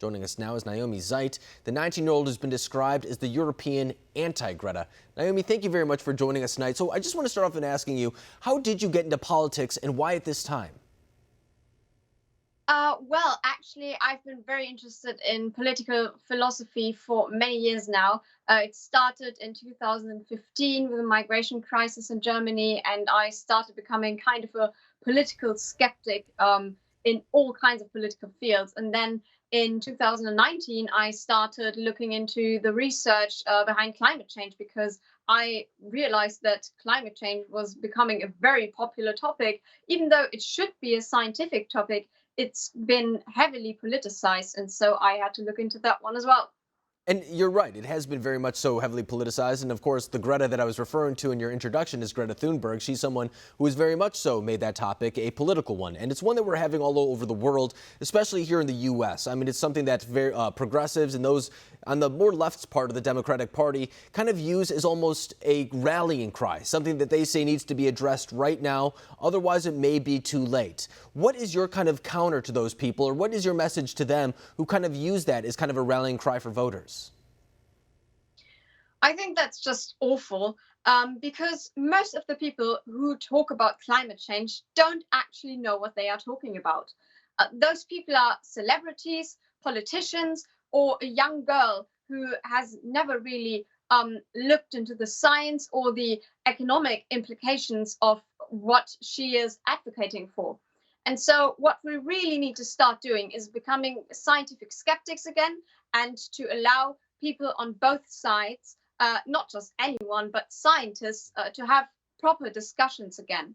Joining us now is Naomi Seibt. The 19-year-old has been described as the European anti-Greta. Naomi, thank you very much for joining us tonight. So I just want to start off and asking you, how did you get into politics and why at this time? Well, actually, I've been very interested in political philosophy for many years now. It started in 2015 with the migration crisis in Germany, and I started becoming kind of a political skeptic in all kinds of political fields. And then in 2019, I started looking into the research behind climate change because I realized that climate change was becoming a very popular topic, even though it should be a scientific topic. It's been heavily politicized, and so I had to look into that one as well. And you're right, it has been very much so heavily politicized. And of course, the Greta that I was referring to in your introduction is Greta Thunberg. She's someone who has very much so made that topic a political one. And it's one that we're having all over the world, especially here in the U.S. I mean, it's something that very progressives and those on the more left part of the Democratic Party kind of use as almost a rallying cry, something that they say needs to be addressed right now. Otherwise, it may be too late. What is your kind of counter to those people, or what is your message to them who kind of use that as kind of a rallying cry for voters? I think that's just awful because most of the people who talk about climate change don't actually know what they are talking about. Those people are celebrities, politicians, or a young girl who has never really looked into the science or the economic implications of what she is advocating for. And so, what we really need to start doing is becoming scientific skeptics again and to allow people on both sides, not just anyone, but scientists, to have proper discussions again.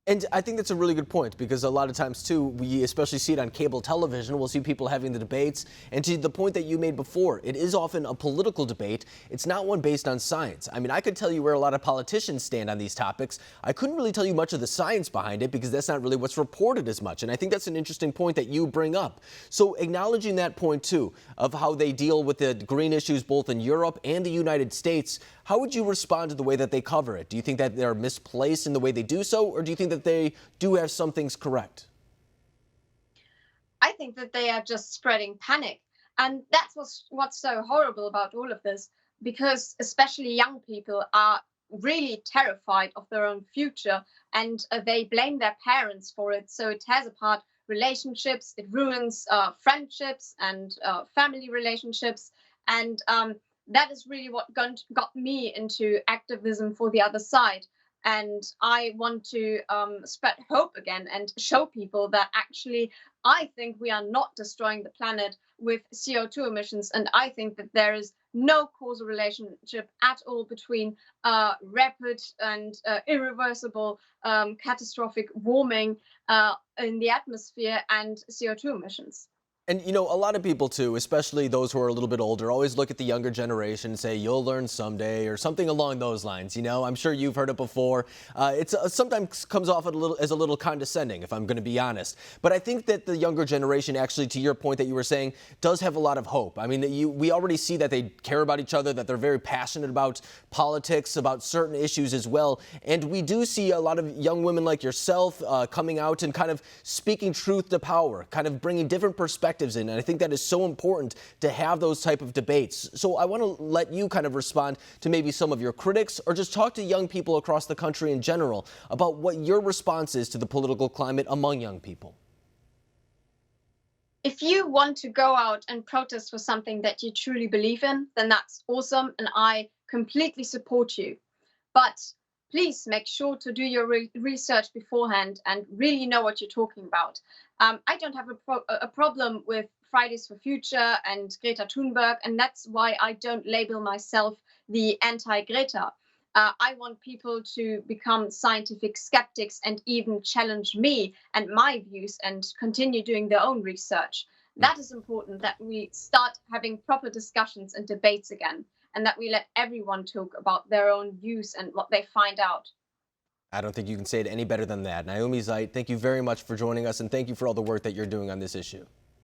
And I think that's a really good point, because a lot of times, too, we especially see it on cable television. We'll see people having the debates. And to the point that you made before, it is often a political debate. It's not one based on science. I mean, I could tell you where a lot of politicians stand on these topics. I couldn't really tell you much of the science behind it because that's not really what's reported as much. And I think that's an interesting point that you bring up. So acknowledging that point, too, of how they deal with the green issues both in Europe and the United States, how would you respond to the way that they cover it? Do you think that they're misplaced in the way they do so, or do you think that they do have some things correct? I think that they are just spreading panic. And that's what's so horrible about all of this, because especially young people are really terrified of their own future and they blame their parents for it. So it tears apart relationships, it ruins friendships and family relationships. And that is really what got me into activism for the other side. And I want to spread hope again and show people that actually I think we are not destroying the planet with CO2 emissions. And I think that there is no causal relationship at all between rapid and irreversible catastrophic warming in the atmosphere and CO2 emissions. And, you know, a lot of people, too, especially those who are a little bit older, always look at the younger generation and say, you'll learn someday, or something along those lines. You know, I'm sure you've heard it before. It's sometimes comes off as a little condescending, if I'm going to be honest. But I think that the younger generation, actually, to your point that you were saying, does have a lot of hope. I mean, we already see that they care about each other, that they're very passionate about politics, about certain issues as well. And we do see a lot of young women like yourself coming out and kind of speaking truth to power, kind of bringing different perspectives in. And I think that is so important to have those type of debates. So I want to let you kind of respond to maybe some of your critics, or just talk to young people across the country in general about what your response is to the political climate among young people. If you want to go out and protest for something that you truly believe in, then that's awesome, and I completely support you. But please make sure to do your research beforehand and really know what you're talking about. I don't have a problem with Fridays for Future and Greta Thunberg, and that's why I don't label myself the anti-Greta. I want people to become scientific skeptics and even challenge me and my views and continue doing their own research. That is important, that we start having proper discussions and debates again, and that we let everyone talk about their own views and what they find out. I don't think you can say it any better than that. Naomi Seibt, thank you very much for joining us, and thank you for all the work that you're doing on this issue.